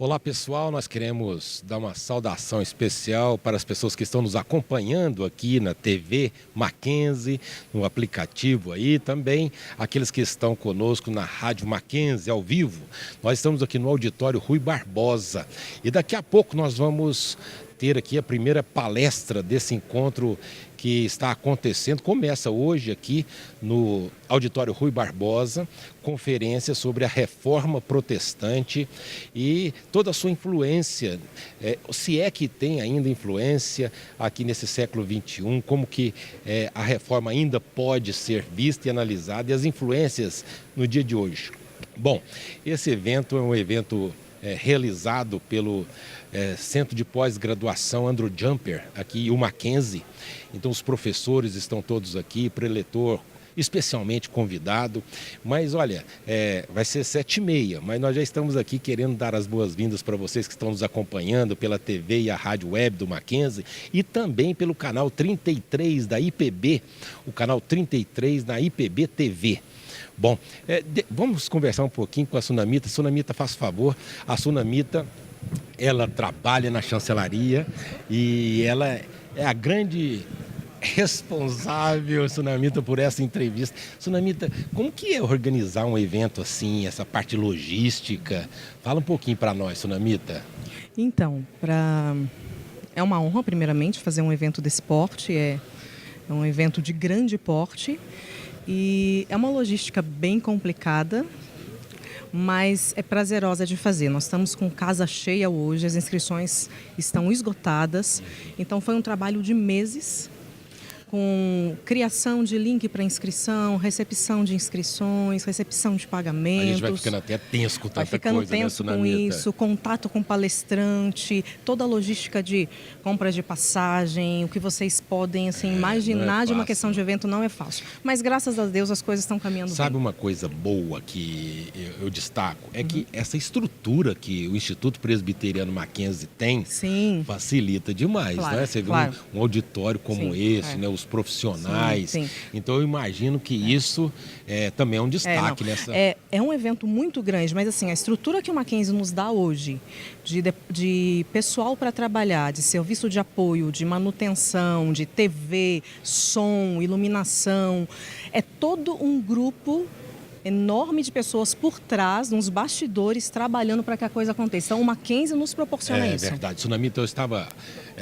Olá pessoal, nós queremos dar uma saudação especial para as pessoas que estão nos acompanhando aqui na TV Mackenzie, no aplicativo aí, também aqueles que estão conosco na Rádio Mackenzie ao vivo. Nós estamos aqui no auditório Rui Barbosa e daqui a pouco nós vamos ter aqui a primeira palestra desse encontro que está acontecendo. Começa hoje aqui no auditório Rui Barbosa, conferência sobre a reforma protestante e toda a sua influência, se é que tem ainda influência aqui nesse século XXI, como que a reforma ainda pode ser vista e analisada e as influências no dia de hoje. Bom, esse evento é um evento realizado pelo Centro de Pós-Graduação Andrew Jumper, aqui o Mackenzie. Então os professores estão todos aqui, preletor especialmente convidado, mas olha, vai ser 7h30, mas nós já estamos aqui querendo dar as boas-vindas para vocês que estão nos acompanhando pela TV e a rádio web do Mackenzie e também pelo canal 33 da IPB, o canal 33 na IPB TV. Bom, vamos conversar um pouquinho com a Sunamita. Sunamita, faça favor, a Sunamita, ela trabalha na chancelaria e ela é a grande responsável, Sunamita, por essa entrevista. Sunamita, como que é organizar um evento assim, essa parte logística? Fala um pouquinho para nós, Sunamita. Então, é uma honra, primeiramente, fazer um evento desse porte, é um evento de grande porte e é uma logística bem complicada, mas é prazerosa de fazer. Nós estamos com casa cheia hoje, as inscrições estão esgotadas, então foi um trabalho de meses, com criação de link para inscrição, recepção de inscrições, recepção de pagamentos. A gente vai ficando até tenso com tanta coisa, vai ficando tenso com isso, contato com palestrante, toda a logística de compra de passagem, o que vocês podem imaginar de uma questão de evento não é fácil. Mas graças a Deus as coisas estão caminhando bem. Sabe uma coisa boa que eu destaco? É que essa estrutura que o Instituto Presbiteriano Mackenzie tem, sim, facilita demais, claro, né? Você vê claro, um auditório como esse, né? Os profissionais. Sim, sim. Então eu imagino que isso também é um destaque nessa. É um evento muito grande, mas assim, a estrutura que o Mackenzie nos dá hoje, de pessoal para trabalhar, de serviço de apoio, de manutenção, de TV, som, iluminação, é todo um grupo enorme de pessoas por trás, nos bastidores, trabalhando para que a coisa aconteça. Então o Mackenzie nos proporciona isso. É verdade. Sunamita, eu estava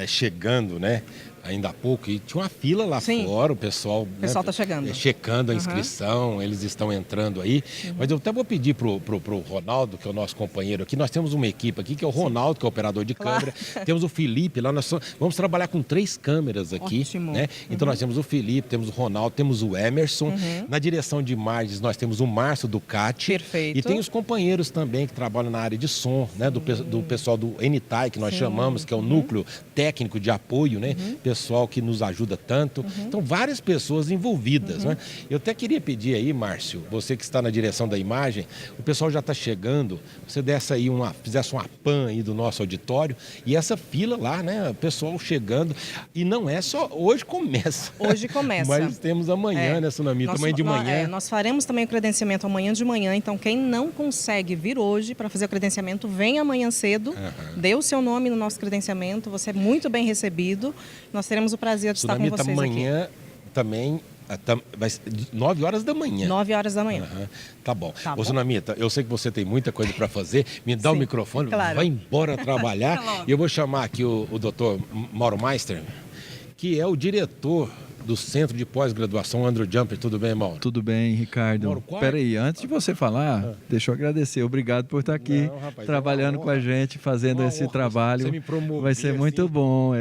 chegando, né? Ainda há pouco, e tinha uma fila lá fora, o pessoal está chegando. Checando a inscrição, eles estão entrando aí. Mas eu até vou pedir pro Ronaldo, que é o nosso companheiro aqui, nós temos uma equipe aqui, que é o Ronaldo, que é o operador de câmera, temos o Felipe lá, nós vamos trabalhar com 3 câmeras aqui. Ótimo. Né? Então nós temos o Felipe, temos o Ronaldo, temos o Emerson, na direção de imagens nós temos o Márcio Ducati. Perfeito. E tem os companheiros também que trabalham na área de som, né? Do pessoal do NTAI, que nós chamamos, que é o núcleo técnico de apoio, né? Pessoal que nos ajuda tanto. Então, várias pessoas envolvidas. Né? Eu até queria pedir aí, Márcio, você que está na direção da imagem, o pessoal já está chegando, você fizesse uma pan aí do nosso auditório e essa fila lá, né? O pessoal chegando. E não é só... Hoje começa. Hoje começa. Mas temos amanhã, né, Sunamita? Amanhã de manhã. Nós faremos também o credenciamento amanhã de manhã, então quem não consegue vir hoje para fazer o credenciamento, vem amanhã cedo, dê o seu nome no nosso credenciamento, você é muito bem recebido. Nós teremos o prazer de estar com vocês amanhã aqui. Também vai ser 9 horas da manhã. 9 horas da manhã. Tá bom. Tá bom. Ô, Sunamita, eu sei que você tem muita coisa para fazer. Me dá o microfone, claro. Vai embora trabalhar. E eu vou chamar aqui o doutor Mauro Meister, que é o diretor do Centro de Pós-Graduação Andrew Jumper. Tudo bem, Mauro? Tudo bem, Ricardo. Espera aí, antes de você falar, deixa eu agradecer. Obrigado por estar aqui trabalhando com a gente, fazendo esse trabalho. Você me promoveu, vai ser muito bom,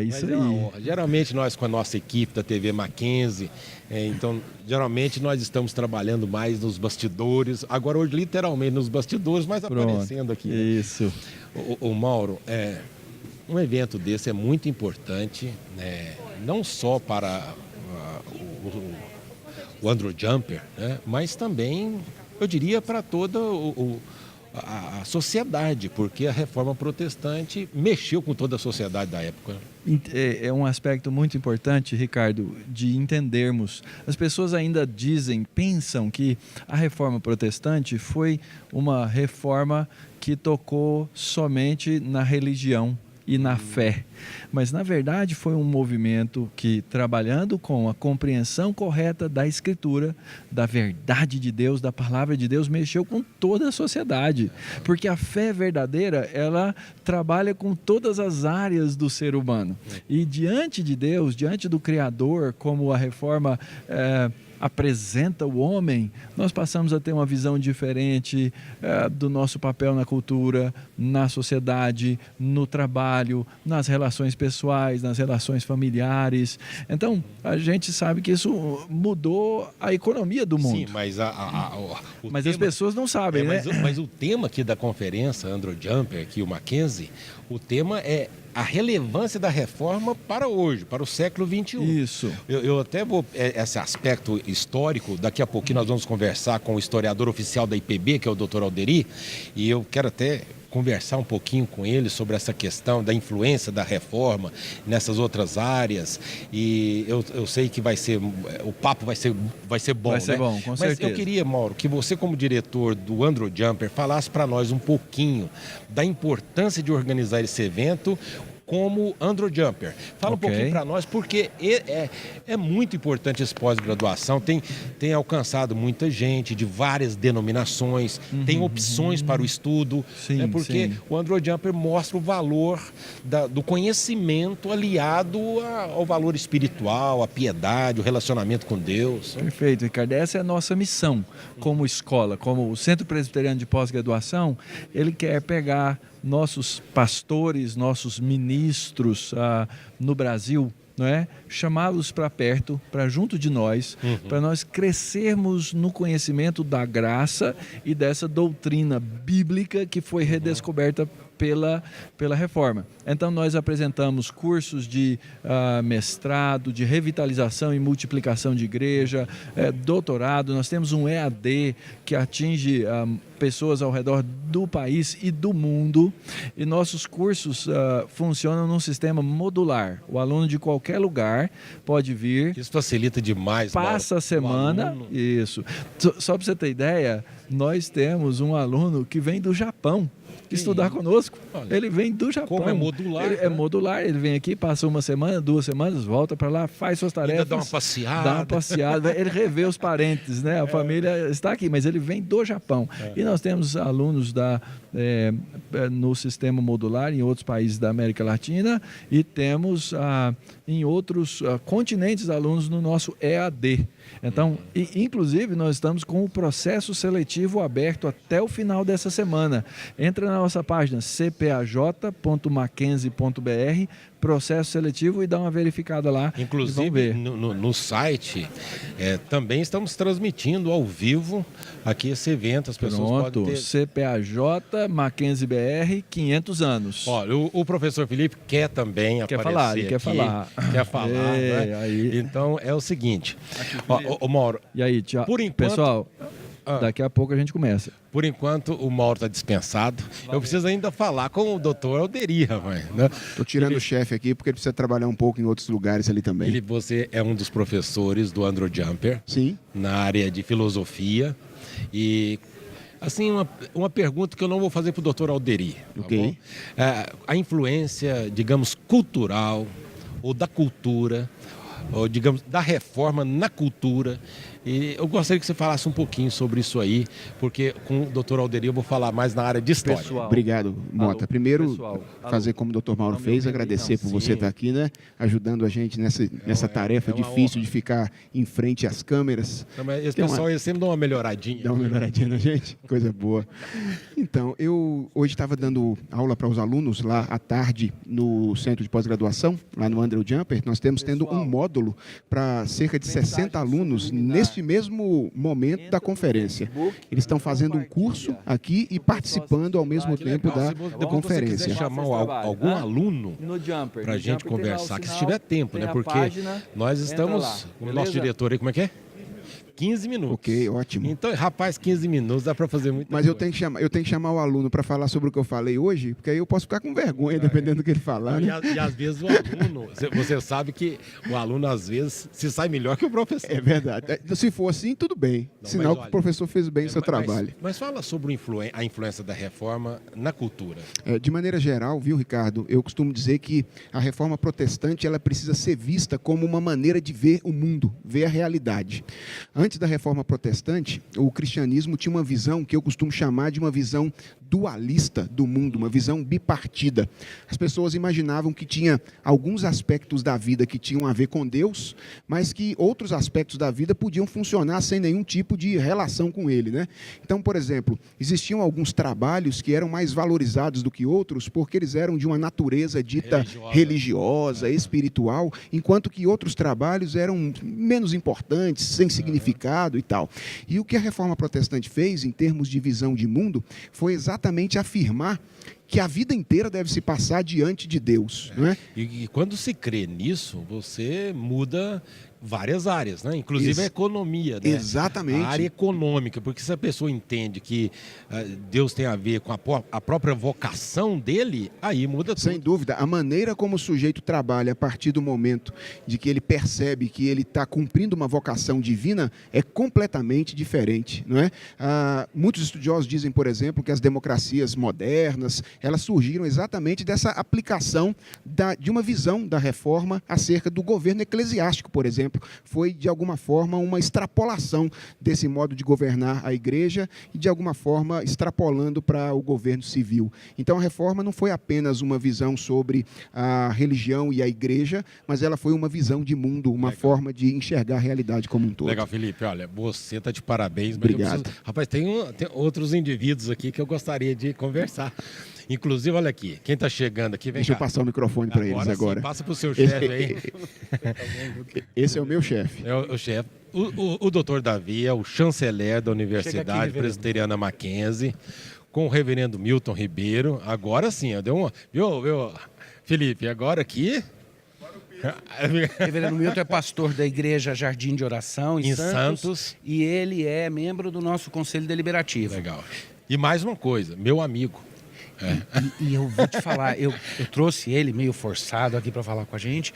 isso aí. Geralmente nós com a nossa equipe da TV Mackenzie, então geralmente nós estamos trabalhando mais nos bastidores. Agora hoje literalmente nos bastidores, mas aparecendo aqui. Isso. O Mauro, um evento desse é muito importante, né? Não só para o Andrew Jumper, né? Mas também, eu diria, para toda a sociedade, porque a reforma protestante mexeu com toda a sociedade da época. É um aspecto muito importante, Ricardo, de entendermos. As pessoas ainda pensam que a reforma protestante foi uma reforma que tocou somente na religião e na fé. Mas, na verdade, foi um movimento que, trabalhando com a compreensão correta da Escritura, da verdade de Deus, da palavra de Deus, mexeu com toda a sociedade. Porque a fé verdadeira, ela trabalha com todas as áreas do ser humano. E diante de Deus, diante do Criador, como a reforma apresenta o homem, nós passamos a ter uma visão diferente do nosso papel na cultura, na sociedade, no trabalho, nas relações pessoais, nas relações familiares. Então, a gente sabe que isso mudou a economia do mundo. Sim, mas mas as pessoas não sabem, né? Mas o tema aqui da conferência, Andrew Jumper, aqui o Mackenzie, o tema é a relevância da reforma para hoje, para o século XXI. Isso. Eu até vou, esse aspecto histórico, daqui a pouquinho nós vamos conversar com o historiador oficial da IPB, que é o Dr. Alderi, e eu quero até conversar um pouquinho com ele sobre essa questão da influência da reforma nessas outras áreas, e eu sei que o papo vai ser bom, vai ser bom, com certeza. Mas eu queria, Mauro, que você, como diretor do Andrew Jumper, falasse para nós um pouquinho da importância de organizar esse evento como Andrew Jumper. Fala um pouquinho para nós, porque é muito importante esse pós-graduação, tem alcançado muita gente de várias denominações, tem opções para o estudo, sim, porque sim. o Andrew Jumper mostra o valor do conhecimento aliado ao valor espiritual, à piedade, o relacionamento com Deus. Perfeito, Ricardo. Essa é a nossa missão como escola, como o Centro Presbiteriano de Pós-Graduação. Ele quer pegar nossos pastores, nossos ministros no Brasil, não é? Chamá-los para perto, para junto de nós, para nós crescermos no conhecimento da graça e dessa doutrina bíblica que foi redescoberta pela reforma. Então, nós apresentamos cursos de mestrado, de revitalização e multiplicação de igreja, doutorado. Nós temos um EAD que atinge pessoas ao redor do país e do mundo, e nossos cursos funcionam num sistema modular. O aluno de qualquer lugar pode vir. Isso facilita demais. Passa a semana. Isso. Só para você ter ideia, nós temos um aluno que vem do Japão estudar conosco. Olha, ele vem do Japão. Como é modular? É modular. Ele vem aqui, passa uma semana, 2 semanas, volta para lá, faz suas tarefas. Ainda dá uma passeada. Dá uma passeada. Ele revê os parentes, né? A família está aqui, mas ele vem do Japão. E nós temos alunos no sistema modular em outros países da América Latina e temos em outros continentes alunos no nosso EAD. Então, inclusive, nós estamos com o processo seletivo aberto até o final dessa semana. Entra na nossa página cpaj.mackenzie.br, processo seletivo, e dá uma verificada lá. Inclusive, no site, também estamos transmitindo ao vivo aqui esse evento. As pessoas podem ter... CPAJ Mackenzie BR, 500 anos. Olha, o professor Felipe quer também aparecer Ele quer falar. Quer falar, né? Aí. Então, é o seguinte. Mauro, e aí, tchau. Por enquanto... Pessoal, daqui a pouco a gente começa. Por enquanto, o Mauro está dispensado. Eu preciso ainda falar com o doutor Alderi, rapaz. Né? Estou tirando o chefe aqui porque ele precisa trabalhar um pouco em outros lugares ali também. Você é um dos professores do Andrew Jumper. Sim. Na área de filosofia. E, assim, uma pergunta que eu não vou fazer para o doutor Alderi. Ok. A influência, digamos, cultural, ou da cultura, ou, digamos, da reforma na cultura. E eu gostaria que você falasse um pouquinho sobre isso aí, porque com o doutor Alderi eu vou falar mais na área de história. Pessoal. Obrigado, Mota. Primeiro, Pessoal. fazer como o doutor Mauro fez, agradecer por você estar aqui, né? Ajudando a gente nessa tarefa difícil de ficar em frente às câmeras. Esse pessoal sempre dá uma melhoradinha. Dá uma melhoradinha na gente? Coisa boa. Então, eu hoje estava dando aula para os alunos lá à tarde no centro de pós-graduação, lá no Andrew Jumper. Nós temos tendo um módulo para cerca de 60 alunos neste mesmo momento da conferência. Eles estão fazendo um curso aqui e participando ao mesmo tempo da conferência. Se você quiser chamar algum aluno para a gente conversar, que se tiver tempo, né? Porque nós estamos, o nosso diretor aí, como é que é? 15 minutos. Ok, ótimo. Então, rapaz, 15 minutos dá para fazer muita Mas coisa. eu tenho que chamar o aluno para falar sobre o que eu falei hoje, porque aí eu posso ficar com vergonha, dependendo do que ele falar. Né? E às vezes o aluno, você sabe que o aluno às vezes se sai melhor que o professor. É verdade. Se for assim, tudo bem. Não, Sinal mas que olha, o professor fez bem o seu trabalho. Mas fala sobre a influência da reforma na cultura. De maneira geral, viu, Ricardo, eu costumo dizer que a reforma protestante ela precisa ser vista como uma maneira de ver o mundo, ver a realidade. Antes da reforma protestante, o cristianismo tinha uma visão que eu costumo chamar de uma visão dualista do mundo, uma visão bipartida. As pessoas imaginavam que tinha alguns aspectos da vida que tinham a ver com Deus, mas que outros aspectos da vida podiam funcionar sem nenhum tipo de relação com ele, né? Então, por exemplo, existiam alguns trabalhos que eram mais valorizados do que outros porque eles eram de uma natureza dita religiosa, espiritual, enquanto que outros trabalhos eram menos importantes, sem significado e tal. E o que a reforma protestante fez, em termos de visão de mundo, foi exatamente afirmar que a vida inteira deve se passar diante de Deus. Não é? E quando se crê nisso, você muda várias áreas, né? Inclusive a economia, né? Exatamente. A área econômica, porque se a pessoa entende que Deus tem a ver com a própria vocação dele, aí muda tudo. Sem dúvida, a maneira como o sujeito trabalha a partir do momento de que ele percebe que ele está cumprindo uma vocação divina é completamente diferente, não é? Muitos estudiosos dizem, por exemplo, que as democracias modernas, elas surgiram exatamente dessa aplicação de uma visão da reforma acerca do governo eclesiástico, por exemplo. Foi, de alguma forma, uma extrapolação desse modo de governar a igreja e, de alguma forma, extrapolando para o governo civil. Então, a reforma não foi apenas uma visão sobre a religião e a igreja, mas ela foi uma visão de mundo, uma forma de enxergar a realidade como um todo. Legal, Felipe. Olha, você está de parabéns. Mas obrigado. Rapaz, tem outros indivíduos aqui que eu gostaria de conversar. Inclusive, olha aqui, quem está chegando aqui, vem Deixa cá. eu passar o microfone para eles agora. Sim, passa para o seu chefe aí. Esse é o meu chefe. É o chefe. O doutor Davi é o chanceler da Universidade Presbiteriana Mackenzie, com o reverendo Milton Ribeiro. Agora sim, deu uma... Viu, Felipe, agora aqui... Reverendo Milton é pastor da Igreja Jardim de Oração em Santos. E ele é membro do nosso Conselho Deliberativo. Legal. E mais uma coisa, meu amigo. E eu vou te falar, eu trouxe ele meio forçado aqui para falar com a gente,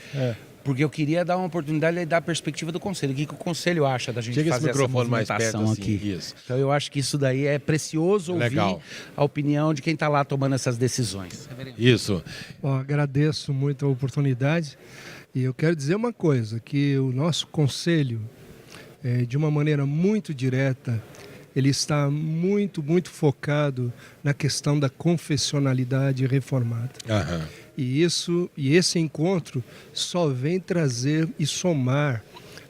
porque eu queria dar uma oportunidade de dar a perspectiva do Conselho. O que o Conselho acha da gente Chega fazer esse microfone mais perto, movimentação assim, aqui? isso. Então eu acho que isso daí é precioso ouvir Legal. a opinião de quem está lá tomando essas decisões. Isso. Bom, agradeço muito a oportunidade e eu quero dizer uma coisa, que o nosso Conselho, de uma maneira muito direta, ele está muito focado na questão da confessionalidade reformada. Aham. E esse encontro só vem trazer e somar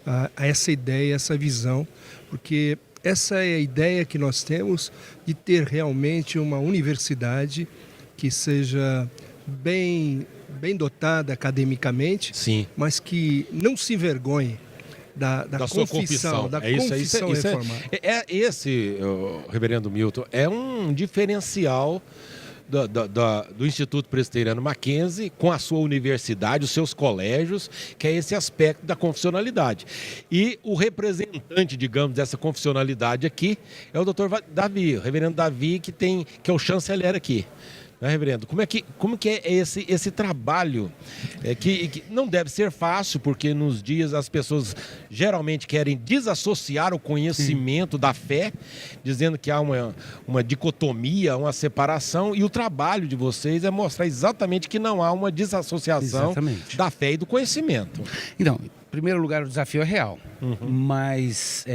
a essa ideia, essa visão, porque essa é a ideia que nós temos de ter realmente uma universidade que seja bem dotada academicamente, Sim. mas que não se envergonhe da sua confissão, da confissão reformada. Esse, reverendo Milton, é um diferencial do Instituto Presbiteriano Mackenzie com a sua universidade, os seus colégios, que é esse aspecto da confessionalidade. E o representante, digamos, dessa confessionalidade aqui é o doutor Davi, o reverendo Davi, que é o chanceler aqui. Né, reverendo? Como que é esse trabalho que não deve ser fácil, porque nos dias as pessoas geralmente querem desassociar o conhecimento da fé, dizendo que há uma dicotomia, uma separação, e o trabalho de vocês é mostrar exatamente que não há uma desassociação da fé e do conhecimento. Então, em primeiro lugar, o desafio é real, mas...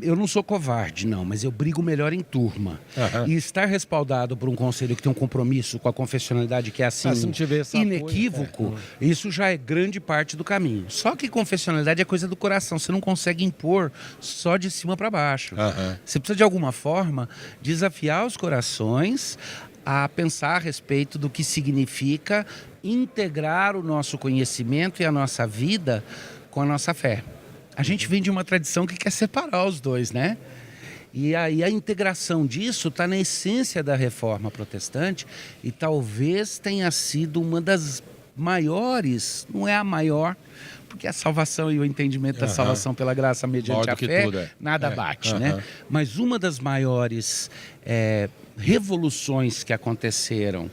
eu não sou covarde, não, mas eu brigo melhor em turma. E estar respaldado por um conselho que tem um compromisso com a confessionalidade que é assim, se não tiver esse inequívoco, isso já é grande parte do caminho. Só que confessionalidade é coisa do coração, você não consegue impor só de cima para baixo. Você precisa, de alguma forma, desafiar os corações a pensar a respeito do que significa integrar o nosso conhecimento e a nossa vida com a nossa fé. A gente vem de uma tradição que quer separar os dois, né? E aí a integração disso está na essência da reforma protestante e talvez tenha sido uma das maiores, não é a maior, porque a salvação e o entendimento da salvação pela graça mediante a fé, tudo, nada bate, né? Mas uma das maiores revoluções que aconteceram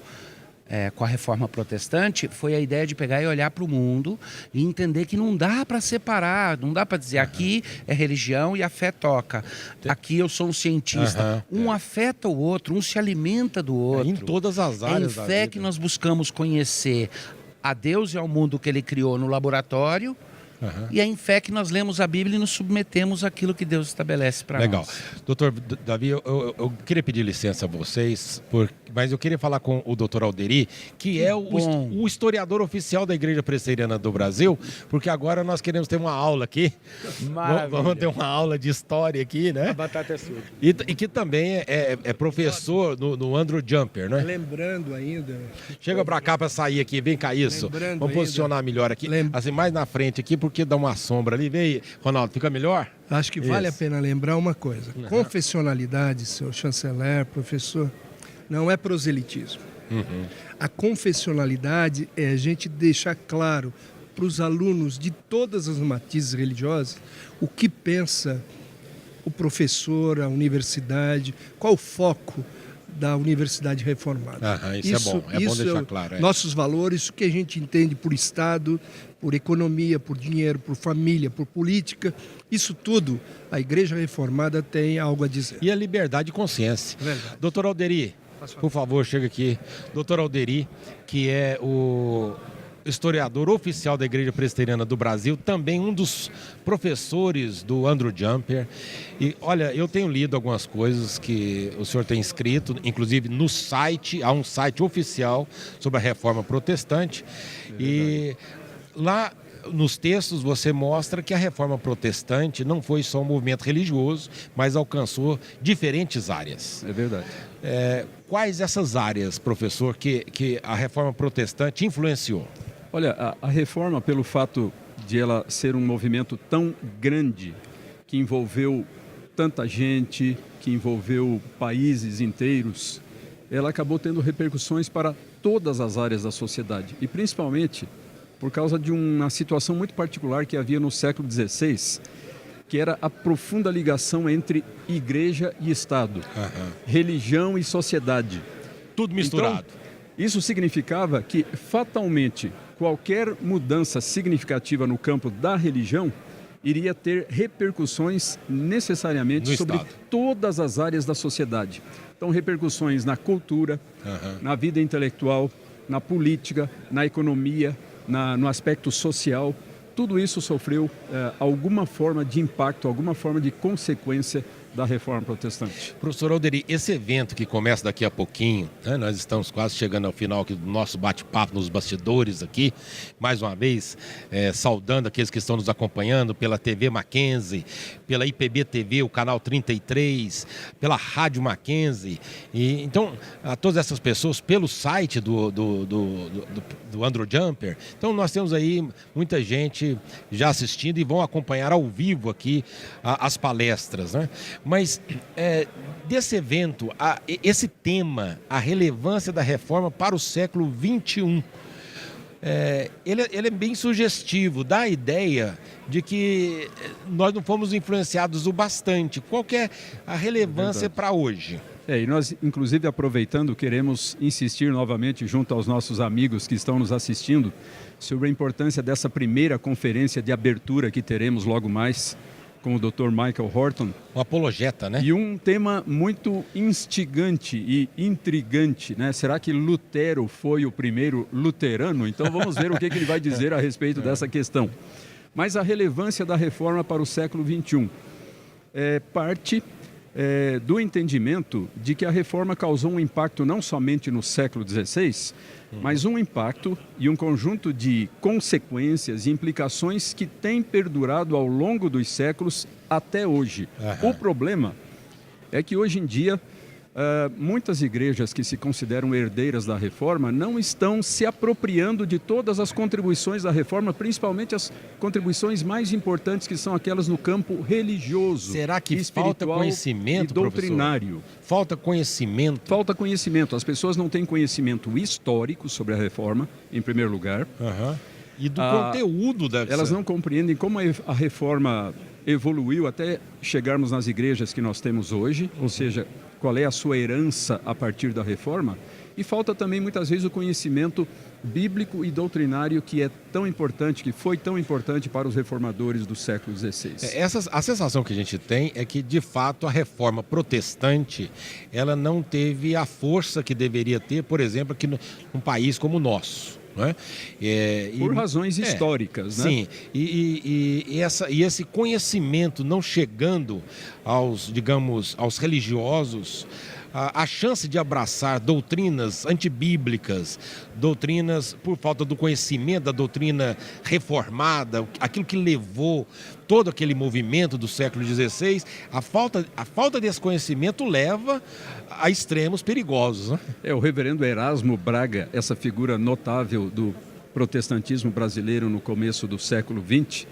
com a Reforma Protestante foi a ideia de pegar e olhar para o mundo e entender que não dá para separar, não dá para dizer aqui é religião e a fé toca, aqui eu sou um cientista. Um afeta o outro, um se alimenta do outro. Em todas as áreas É em fé que nós buscamos conhecer a Deus e ao mundo que Ele criou no laboratório. E é em fé que nós lemos a Bíblia e nos submetemos àquilo que Deus estabelece para nós. Legal. Doutor Davi, eu queria pedir licença a vocês, mas eu queria falar com o doutor Alderi, que é o historiador oficial da Igreja Presbiteriana do Brasil, porque agora nós queremos ter uma aula aqui. Vamos ter uma aula de história aqui, né? A batata é sua. E que também é professor no Andrew Jumper, né? Lembrando ainda... Chega para cá para sair aqui, vem cá isso. Vamos posicionar melhor aqui, assim, mais na frente aqui, porque dá uma sombra ali. Vem aí, Ronaldo, fica melhor? Acho que vale a pena lembrar uma coisa. Confessionalidade, senhor chanceler, professor, não é proselitismo. A confessionalidade é a gente deixar claro para os alunos de todas as matizes religiosas o que pensa o professor, a universidade, qual o foco da Universidade Reformada. Isso é bom, é bom deixar claro. Nossos valores, o que a gente entende por Estado, por economia, por dinheiro, por família, por política, isso tudo a Igreja Reformada tem algo a dizer. E a liberdade de consciência. Verdade. Doutor Alderi, por favor, chega aqui. Doutor Alderi, que é o historiador oficial da Igreja Presbiteriana do Brasil, também um dos professores do Andrew Jumper. E olha, eu tenho lido algumas coisas que o senhor tem escrito, inclusive no site, há um site oficial sobre a Reforma Protestante. E lá nos textos você mostra que a Reforma Protestante não foi só um movimento religioso, mas alcançou diferentes áreas. É verdade. Quais essas áreas, professor, que a Reforma Protestante influenciou? Olha, a reforma, pelo fato de ela ser um movimento tão grande, que envolveu tanta gente, que envolveu países inteiros, ela acabou tendo repercussões para todas as áreas da sociedade. E principalmente por causa de uma situação muito particular que havia no século XVI, que era a profunda ligação entre igreja e Estado, religião e sociedade. Tudo misturado. Então, isso significava que, fatalmente, qualquer mudança significativa no campo da religião iria ter repercussões necessariamente sobre todas as áreas da sociedade. Então, repercussões na cultura, na vida intelectual, na política, na economia, no aspecto social. Tudo isso sofreu alguma forma de impacto, alguma forma de consequência da Reforma Protestante. Professor Alderi, esse evento que começa daqui a pouquinho, né, nós estamos quase chegando ao final aqui do nosso bate-papo nos bastidores aqui, mais uma vez, saudando aqueles que estão nos acompanhando pela TV Mackenzie, pela IPB TV, o canal 33, pela Rádio Mackenzie, e então, a todas essas pessoas, pelo site do Andrew Jumper, então nós temos aí muita gente já assistindo e vão acompanhar ao vivo aqui as palestras, né? Mas desse evento, esse tema, a relevância da reforma para o século XXI, ele é bem sugestivo, dá a ideia de que nós não fomos influenciados o bastante. Qual que é a relevância para hoje? E nós, inclusive, aproveitando, queremos insistir novamente junto aos nossos amigos que estão nos assistindo sobre a importância dessa primeira conferência de abertura que teremos logo mais, com o Dr. Michael Horton. Um apologeta, né? E um tema muito instigante e intrigante, né? Será que Lutero foi o primeiro luterano? Então vamos ver o que ele vai dizer a respeito dessa questão. Mas a relevância da reforma para o século XXI parte do entendimento de que a reforma causou um impacto não somente no século XVI, mas um impacto e um conjunto de consequências e implicações que têm perdurado ao longo dos séculos até hoje. O problema é que hoje em dia muitas igrejas que se consideram herdeiras da reforma não estão se apropriando de todas as contribuições da reforma, principalmente as contribuições mais importantes, que são aquelas no campo religioso. Será que falta conhecimento, e doutrinário? Professor? Falta conhecimento? Falta conhecimento. As pessoas não têm conhecimento histórico sobre a reforma, em primeiro lugar. E do conteúdo da... Elas não compreendem como a reforma evoluiu até chegarmos nas igrejas que nós temos hoje, ou seja, qual é a sua herança a partir da reforma. E falta também, muitas vezes, o conhecimento bíblico e doutrinário que é tão importante, que foi tão importante para os reformadores do século XVI. A sensação que a gente tem é que, de fato, a reforma protestante ela não teve a força que deveria ter, por exemplo, aqui num país como o nosso. Não é? Por razões históricas, né? Sim, e esse conhecimento não chegando aos religiosos, a chance de abraçar doutrinas antibíblicas, doutrinas por falta do conhecimento da doutrina reformada, aquilo que levou todo aquele movimento do século XVI, a falta desse conhecimento leva a extremos perigosos. Né? O reverendo Erasmo Braga, essa figura notável do protestantismo brasileiro no começo do século XX,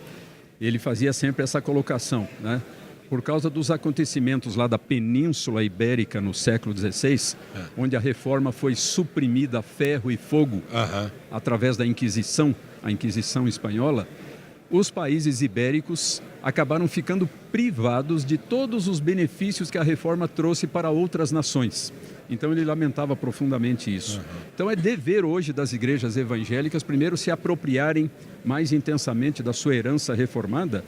ele fazia sempre essa colocação, né? Por causa dos acontecimentos lá da Península Ibérica no século XVI, onde a reforma foi suprimida a ferro e fogo através da Inquisição, a Inquisição espanhola, os países ibéricos acabaram ficando privados de todos os benefícios que a reforma trouxe para outras nações. Então ele lamentava profundamente isso. Então é dever hoje das igrejas evangélicas, primeiro, se apropriarem mais intensamente da sua herança reformada,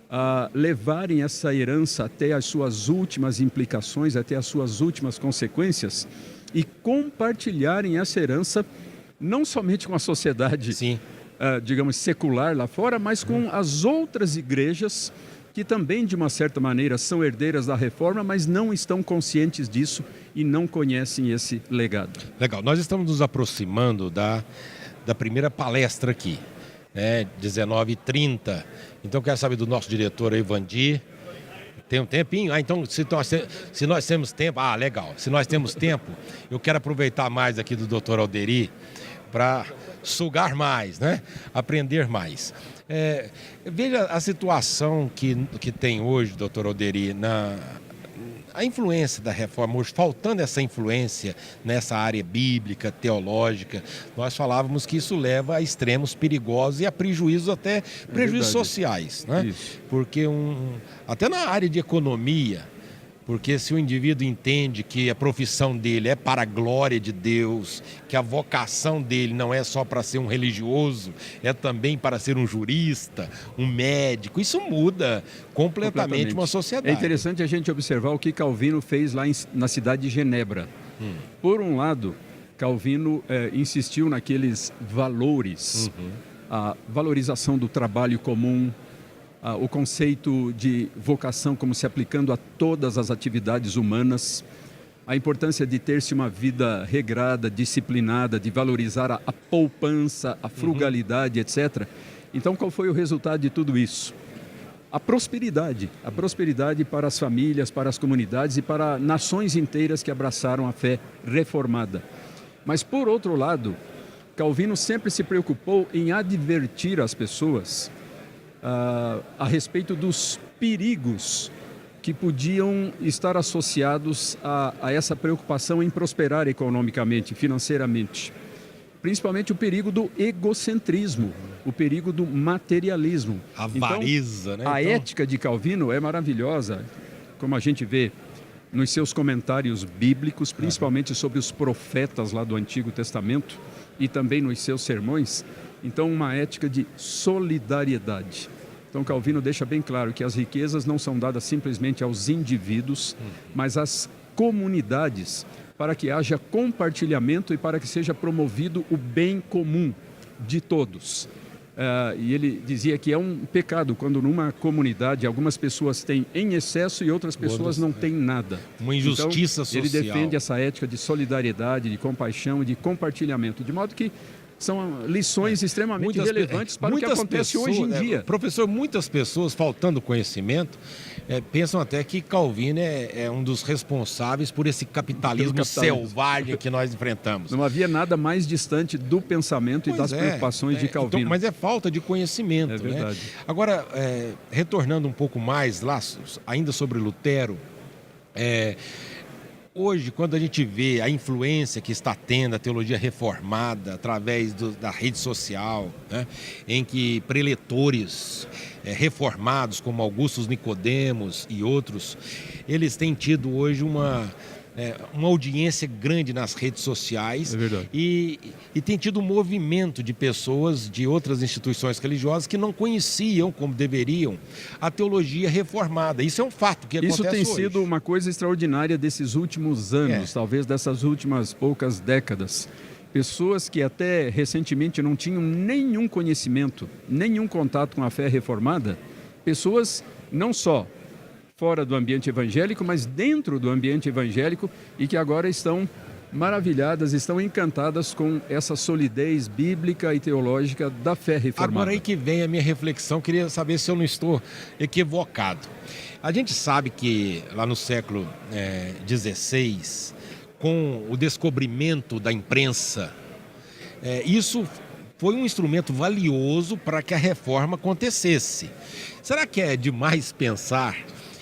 a levarem essa herança até as suas últimas implicações, até as suas últimas consequências e compartilharem essa herança não somente com a sociedade, digamos, secular lá fora, mas com as outras igrejas que também, de uma certa maneira, são herdeiras da reforma, mas não estão conscientes disso e não conhecem esse legado. Legal, nós estamos nos aproximando da primeira palestra aqui, né, 19h30. Então, quero saber do nosso diretor aí, Vandir. Tem um tempinho? Então, se nós temos tempo... legal. Se nós temos tempo, eu quero aproveitar mais aqui do Dr. Alderi para sugar mais, né? Aprender mais. Veja a situação que tem hoje, Dr. Alderi, a influência da reforma hoje, faltando essa influência nessa área bíblica, teológica, nós falávamos que isso leva a extremos perigosos e a prejuízos, até prejuízos sociais, né? Isso. Porque até na área de economia, porque se o indivíduo entende que a profissão dele é para a glória de Deus, que a vocação dele não é só para ser um religioso, é também para ser um jurista, um médico, isso muda completamente uma sociedade. É interessante a gente observar o que Calvino fez lá na cidade de Genebra. Por um lado, Calvino insistiu naqueles valores, a valorização do trabalho comum, o conceito de vocação como se aplicando a todas as atividades humanas, a importância de ter-se uma vida regrada, disciplinada, de valorizar a poupança, a frugalidade, etc. Então, qual foi o resultado de tudo isso? A prosperidade para as famílias, para as comunidades e para nações inteiras que abraçaram a fé reformada. Mas, por outro lado, Calvino sempre se preocupou em advertir as pessoas a respeito dos perigos que podiam estar associados a essa preocupação em prosperar economicamente, financeiramente. Principalmente o perigo do egocentrismo, o perigo do materialismo. A avareza, então, a ética de Calvino é maravilhosa, como a gente vê nos seus comentários bíblicos, principalmente sobre os profetas lá do Antigo Testamento e também nos seus sermões. Então, uma ética de solidariedade. Então, Calvino deixa bem claro que as riquezas não são dadas simplesmente aos indivíduos, mas às comunidades, para que haja compartilhamento e para que seja promovido o bem comum de todos. E ele dizia que é um pecado quando numa comunidade algumas pessoas têm em excesso e outras pessoas não têm nada. Uma injustiça social. Ele defende essa ética de solidariedade, de compaixão e de compartilhamento, de modo que são lições extremamente relevantes para o que acontece hoje em dia. Professor, muitas pessoas, faltando conhecimento, pensam até que Calvino é um dos responsáveis por esse capitalismo selvagem que nós enfrentamos. Não havia nada mais distante do pensamento e das preocupações de Calvino. Então, mas é falta de conhecimento. É verdade. Né? Agora, retornando um pouco mais lá, ainda sobre Lutero, hoje, quando a gente vê a influência que está tendo a teologia reformada através da rede social, né, em que preletores reformados, como Augustus Nicodemos e outros, eles têm tido hoje uma audiência grande nas redes sociais. É verdade. E tem tido um movimento de pessoas de outras instituições religiosas que não conheciam, como deveriam, a teologia reformada. Isso é um fato que acontece Isso tem hoje. sido uma coisa extraordinária desses últimos anos, talvez dessas últimas poucas décadas. Pessoas que até recentemente não tinham nenhum conhecimento, nenhum contato com a fé reformada, pessoas não só fora do ambiente evangélico, mas dentro do ambiente evangélico e que agora estão maravilhadas, estão encantadas com essa solidez bíblica e teológica da fé reformada. Agora aí que vem a minha reflexão, queria saber se eu não estou equivocado. A gente sabe que lá no século XVI, com o descobrimento da imprensa, isso foi um instrumento valioso para que a reforma acontecesse. Será que é demais pensar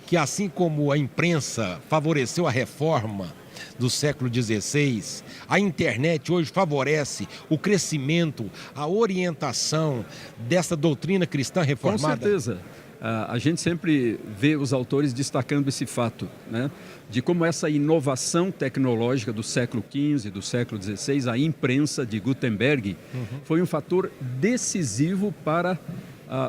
que assim como a imprensa favoreceu a reforma do século XVI, a internet hoje favorece o crescimento, a orientação dessa doutrina cristã reformada? Com certeza. A gente sempre vê os autores destacando esse fato, né? De como essa inovação tecnológica do século XV, do século XVI, a imprensa de Gutenberg, foi um fator decisivo para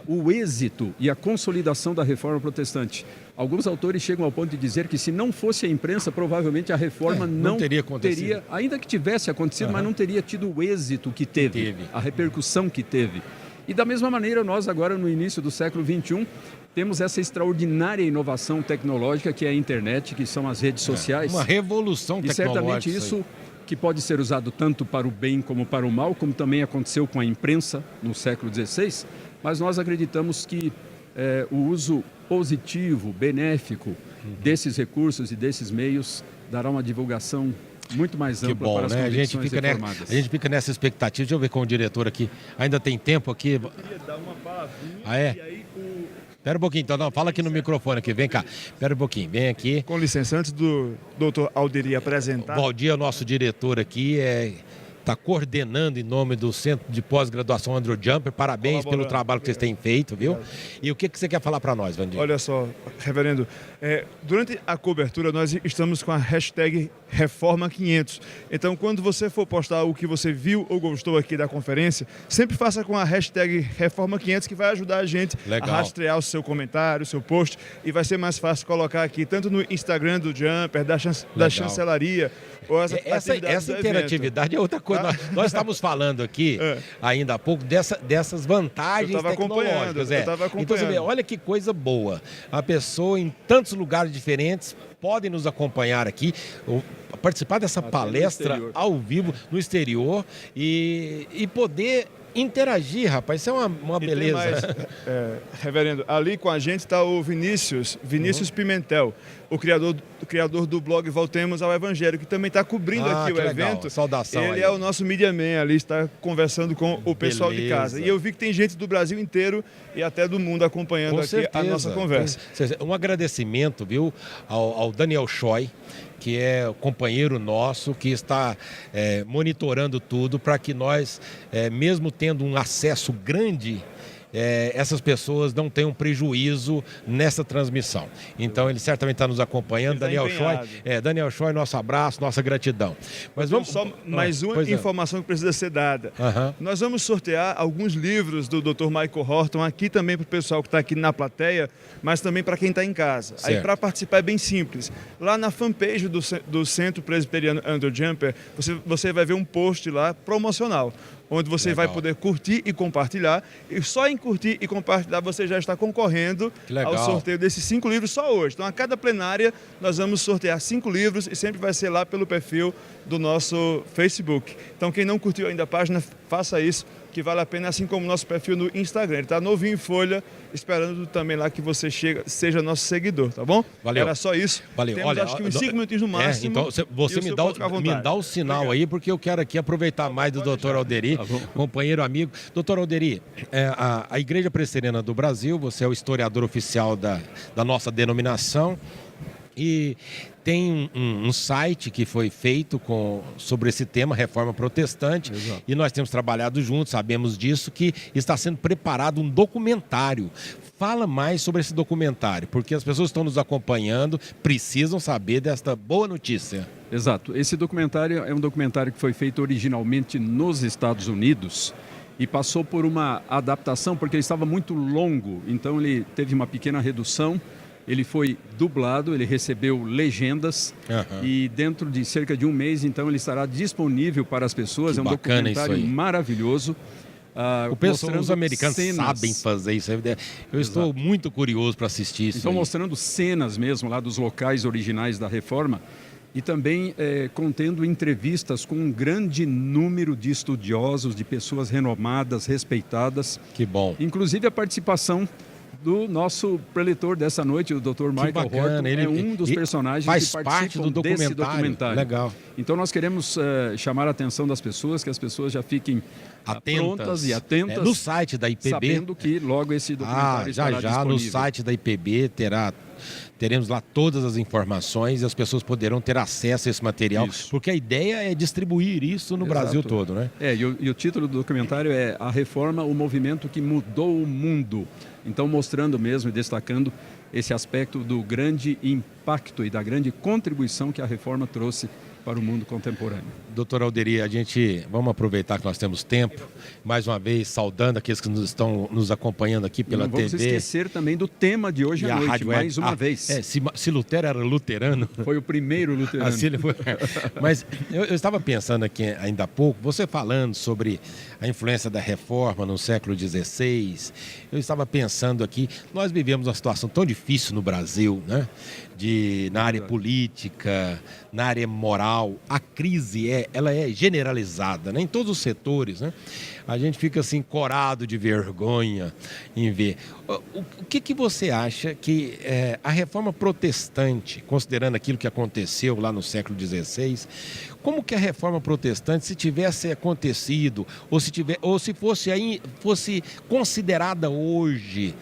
o êxito e a consolidação da reforma protestante. Alguns autores chegam ao ponto de dizer que se não fosse a imprensa, provavelmente a reforma não teria acontecido. Ainda que tivesse acontecido, mas não teria tido o êxito que teve, a repercussão que teve. E da mesma maneira, nós agora no início do século XXI, temos essa extraordinária inovação tecnológica que é a internet, que são as redes sociais. Uma revolução tecnológica. E certamente isso que pode ser usado tanto para o bem como para o mal, como também aconteceu com a imprensa no século XVI, mas nós acreditamos que o uso positivo, benéfico desses recursos e desses meios dará uma divulgação muito mais ampla para as convicções reformadas. A gente fica nessa expectativa. Deixa eu ver com o diretor aqui. Ainda tem tempo aqui? Eu queria dar uma palavrinha e aí Espera um pouquinho, então. Não, fala aqui no microfone aqui. Vem cá. Espera um pouquinho. Vem aqui. Com licença, antes do doutor Alderi apresentar... O Valdir é o nosso diretor aqui, está coordenando em nome do Centro de Pós-Graduação Andrew Jumper. Parabéns pelo trabalho que vocês têm feito, viu? E o que você quer falar para nós, Vandir? Olha só, reverendo, durante a cobertura nós estamos com a hashtag Reforma500. Então, quando você for postar o que você viu ou gostou aqui da conferência, sempre faça com a hashtag Reforma500, que vai ajudar a gente a rastrear o seu comentário, o seu post, e vai ser mais fácil colocar aqui, tanto no Instagram do Jumper, da chancelaria, ou essa interatividade é outra coisa. Nós estávamos falando aqui, ainda há pouco, dessas vantagens tecnológicas. Eu estava acompanhando. Então, você vê, olha que coisa boa. A pessoa em tantos lugares diferentes pode nos acompanhar aqui, participar dessa palestra ao vivo no exterior e poder interagir, rapaz. Isso é uma beleza. Mais, reverendo, ali com a gente está o Vinícius Pimentel, o criador do blog Voltemos ao Evangelho, que também está cobrindo aqui o evento. Saudação. Ele é o nosso media man ali, está conversando com o pessoal de casa. E eu vi que tem gente do Brasil inteiro e até do mundo acompanhando aqui a nossa conversa. Um agradecimento, viu, ao Daniel Choi, que é companheiro nosso, que está monitorando tudo para que nós, mesmo tendo um acesso grande, essas pessoas não tenham prejuízo nessa transmissão. Então, ele certamente está nos acompanhando. Daniel Choi, nosso abraço, nossa gratidão. Mas vamos só mais uma informação que precisa ser dada. Nós vamos sortear alguns livros do Dr. Michael Horton aqui também para o pessoal que está aqui na plateia, mas também para quem está em casa. Certo. Aí, para participar é bem simples. Lá na fanpage do Centro Presbiteriano Andrew Jumper, você vai ver um post lá promocional, onde você vai poder curtir e compartilhar. E só em curtir e compartilhar você já está concorrendo ao sorteio desses 5 livros só hoje. Então, a cada plenária, nós vamos sortear 5 livros e sempre vai ser lá pelo perfil do nosso Facebook. Então, quem não curtiu ainda a página, faça isso, que vale a pena, assim como o nosso perfil no Instagram. Ele está novinho em folha, esperando também lá que você seja nosso seguidor, tá bom? Valeu. Era só isso. Valeu. Temos, acho que uns 5 minutinhos no máximo. Então, você me dá o sinal aí, porque eu quero aqui aproveitar mais do Dr. Alderi, companheiro, amigo. Dr. Alderi, a Igreja Presbiteriana do Brasil, você é o historiador oficial da nossa denominação. E tem um site que foi feito sobre esse tema, Reforma Protestante. Exato. E nós temos trabalhado juntos, sabemos disso, que está sendo preparado um documentário. Fala mais sobre esse documentário, porque as pessoas que estão nos acompanhando precisam saber desta boa notícia. Exato. Esse documentário é um documentário que foi feito originalmente nos Estados Unidos e passou por uma adaptação, porque ele estava muito longo, então ele teve uma pequena redução. Ele foi dublado, ele recebeu legendas e dentro de cerca de um mês, então, ele estará disponível para as pessoas. É um documentário maravilhoso. Os americanos sabem fazer isso. Eu estou muito curioso para assistir isso. Então, mostrando cenas mesmo lá dos locais originais da Reforma e também contendo entrevistas com um grande número de estudiosos, de pessoas renomadas, respeitadas. Que bom. Inclusive a participação do nosso preletor dessa noite, o Dr. Michael Horton, ele é um dos personagens faz que parte do desse documentário. Legal. Então nós queremos chamar a atenção das pessoas, que as pessoas já fiquem prontas e atentas. No site da IPB. Sabendo que logo esse documentário estará disponível. No site da IPB teremos lá todas as informações e as pessoas poderão ter acesso a esse material, porque a ideia é distribuir isso no Brasil todo, né? E o título do documentário é A Reforma, o movimento que mudou o mundo. Então, mostrando mesmo e destacando esse aspecto do grande impacto e da grande contribuição que a Reforma trouxe para o mundo contemporâneo. Doutor Alderi, vamos aproveitar que nós temos tempo, mais uma vez saudando aqueles que estão nos acompanhando aqui pela TV. Não vamos esquecer também do tema de hoje à noite, mais uma vez. Se Lutero era luterano... Foi o primeiro luterano. Assim ele foi. Mas eu estava pensando aqui ainda há pouco, você falando sobre a influência da Reforma no século XVI, eu estava pensando aqui, nós vivemos uma situação tão difícil no Brasil, né? Na área política, na área moral, a crise ela é generalizada, né? Em todos os setores, né? A gente fica assim corado de vergonha em ver. O que você acha que a Reforma Protestante, considerando aquilo que aconteceu lá no século XVI, como que a Reforma Protestante, se tivesse acontecido ou se fosse considerada hoje,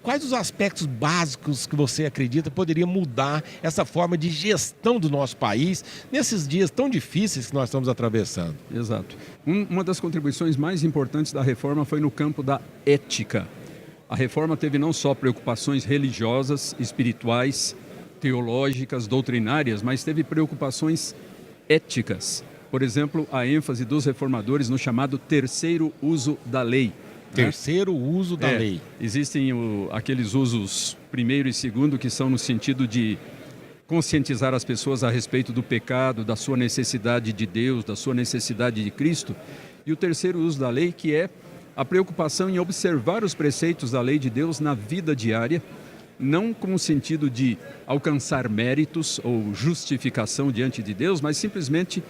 quais os aspectos básicos que você acredita poderia mudar essa forma de gestão do nosso país nesses dias tão difíceis que nós estamos atravessando? Exato. Uma das contribuições mais importantes da Reforma foi no campo da ética. A Reforma teve não só preocupações religiosas, espirituais, teológicas, doutrinárias, mas teve preocupações éticas. Por exemplo, a ênfase dos reformadores no chamado terceiro uso da lei. Terceiro uso da lei. Existem aqueles usos primeiro e segundo que são no sentido de conscientizar as pessoas a respeito do pecado, da sua necessidade de Deus, da sua necessidade de Cristo. E o terceiro uso da lei, que é a preocupação em observar os preceitos da lei de Deus na vida diária, não com o sentido de alcançar méritos ou justificação diante de Deus, mas simplesmente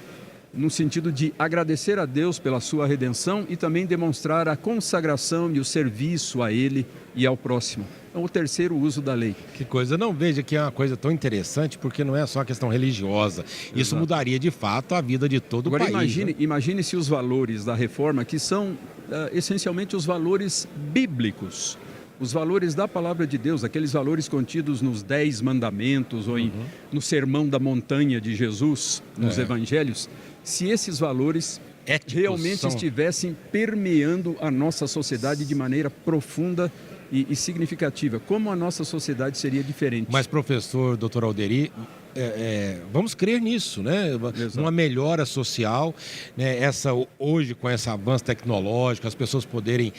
no sentido de agradecer a Deus pela sua redenção e também demonstrar a consagração e o serviço a Ele e ao próximo. Então, o terceiro uso da lei. Que coisa, não veja que é uma coisa tão interessante, porque não é só a questão religiosa. Exato. Isso mudaria de fato a vida de todo o país. Agora imagine se os valores da Reforma, que são essencialmente os valores bíblicos, os valores da palavra de Deus, aqueles valores contidos nos 10 mandamentos ou no Sermão da Montanha de Jesus, nos evangelhos, se esses valores realmente estivessem permeando a nossa sociedade de maneira profunda e significativa, como a nossa sociedade seria diferente. Mas, professor, doutor Alderi, vamos crer nisso, né? Exato. Uma melhora social, né? Hoje, com esse avanço tecnológico, as pessoas poderem,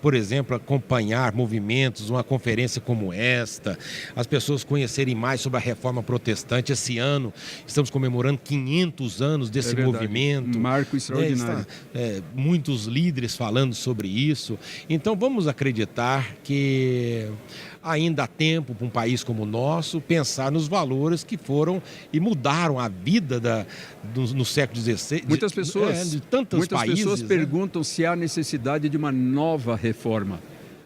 por exemplo, acompanhar movimentos, uma conferência como esta, as pessoas conhecerem mais sobre a Reforma Protestante. Esse ano estamos comemorando 500 anos desse movimento. Um marco extraordinário. Muitos líderes falando sobre isso. Então, vamos acreditar que ainda há tempo para um país como o nosso pensar nos valores que foram e mudaram a vida no século XVI. Muitas pessoas, de tantos países. Muitas pessoas perguntam se há necessidade de uma nova reforma.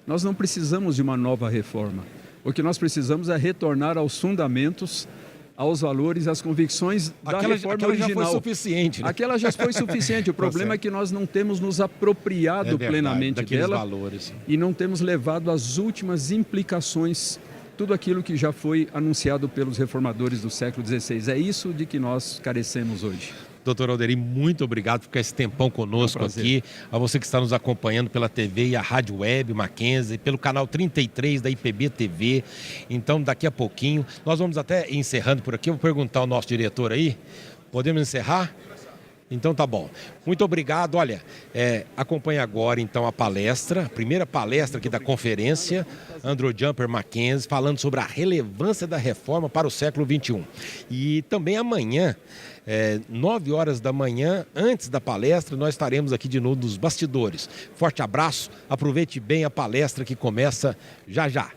Nós não precisamos de uma nova reforma. O que nós precisamos é retornar aos fundamentos, aos valores, às convicções da reforma original. Já foi suficiente, né? Aquela já foi suficiente. O problema é que nós não temos nos apropriado plenamente dela valores. E não temos levado às últimas implicações tudo aquilo que já foi anunciado pelos reformadores do século XVI. É isso de que nós carecemos hoje. Doutor Alderi, muito obrigado por ficar esse tempão conosco aqui. A você que está nos acompanhando pela TV e a Rádio Web Mackenzie, pelo canal 33 da IPB TV. Então, daqui a pouquinho, nós vamos até encerrando por aqui. Eu vou perguntar ao nosso diretor aí. Podemos encerrar? Então tá bom. Muito obrigado. Olha, acompanhe agora então a palestra, a primeira palestra aqui da conferência, Andrew Jumper Mackenzie, falando sobre a relevância da reforma para o século XXI. E também amanhã, 9 horas da manhã, antes da palestra, nós estaremos aqui de novo nos bastidores. Forte abraço, aproveite bem a palestra que começa já já.